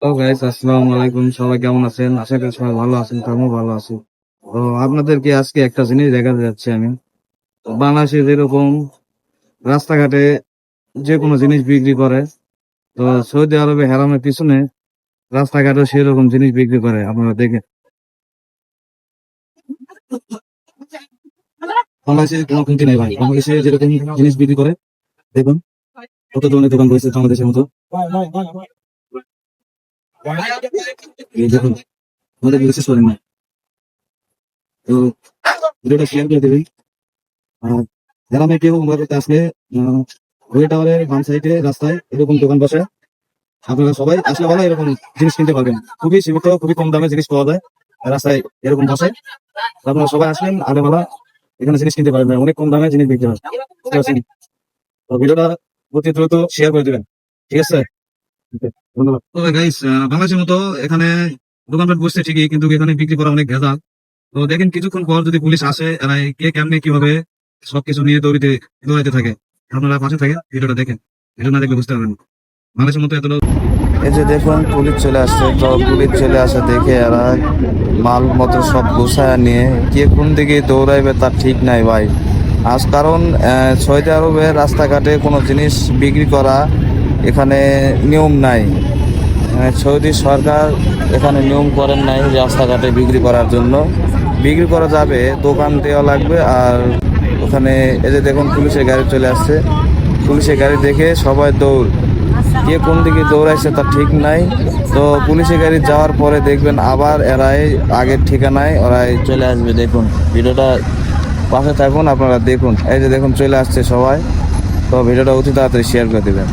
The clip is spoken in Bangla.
তো গাইস, আসসালামু আলাইকুম। সবাই কেমন আছেন? আশা করি সবাই ভালো আছেন। আমিও ভালো আছি। তো আপনাদেরকে আজকে একটা জিনিস দেখাতে যাচ্ছি আমি। তো বাংলাদেশে যেরকম রাস্তাঘাটে যে কোনো জিনিস বিক্রি করে, তো সৌদি আরবে হেরামের পিছনে রাস্তাঘাটে সেরকম জিনিস বিক্রি করে। আপনারা দেখেন, বাংলাদেশে কোনো কমতি নাই ভাই। বাংলাদেশে যেরকম জিনিস বিক্রি করে, দেখুন কত ধরনের দোকান রয়েছে বাংলাদেশের মতো। এই দেখুন, আমাদের বিশেষ করেন না। তো ভিডিওটা শেয়ার করে দেবেন। আর গ্রামে কেউ আমরা করতে আসলে ওই টাওয়ারের বাম সাইডে রাস্তায় এরকম দোকান বসে। আপনারা সবাই আসলে ভালো এরকম জিনিস কিনতে পারবেন। খুবই সীমিত, খুবই কম দামে জিনিস পাওয়া যায় রাস্তায় এরকম বসে। আপনারা সবাই আসলেন আলেবেলা এখানে জিনিস কিনতে পারবেন, অনেক কম দামে জিনিস বিক্রি হয়। বুঝতে পারছেন? তো ভিডিওটা অতি দ্রুত শেয়ার করে দিবেন, ঠিক আছে? ধন্যবাদ। তবে গাইস, বাংলাদেশের মতো এখানে দোকানপাট বসছে ঠিকই, কিন্তু এখানে বিক্রি করা অনেক ভেজাল। তো দেখেন কিছুক্ষণ পর যদি পুলিশ আসে, এরা কে কেমনে কিভাবে সবকিছু নিয়ে দৌড়াইতে থাকে। আপনারা পাশে থাকে ভিডিওটা দেখেন, ভিডিও না দেখলে বুঝতে পারবেন বাংলাদেশের মতো এত লোক। এই যে দেখুন পুলিশ চলে আসছে, তো পুলিশ চলে আসে দেখে এরা মাল মতো সব গুছায় নিয়ে কে কোন দিকে দৌড়াইবে তার ঠিক নাই ভাই। আজ কারণ সৌদি আরবে রাস্তাঘাটে কোনো জিনিস বিক্রি করা এখানে নিয়ম নাই। সৌদি সরকার এখানে নিয়ম করেন নাই রাস্তাঘাটে বিক্রি করার জন্য। বিক্রি করা যাবে, দোকান দেওয়া লাগবে। আর ওখানে এই যে দেখুন পুলিশের গাড়ি চলে আসছে, পুলিশের গাড়ি দেখে সবাই দৌড়, কে কোন দিকে দৌড়াইছে তার ঠিক নাই। তো পুলিশের গাড়ি যাওয়ার পরে দেখবেন আবার এরাই আগের ঠিকানায় ওরাই চলে আসবে। দেখুন ভিডিওটা পাশে থাকুন, আপনারা দেখুন। এই যে দেখুন চলে আসছে সবাই। তো ভিডিওটা অতি তাড়াতাড়ি শেয়ার করে দেবেন।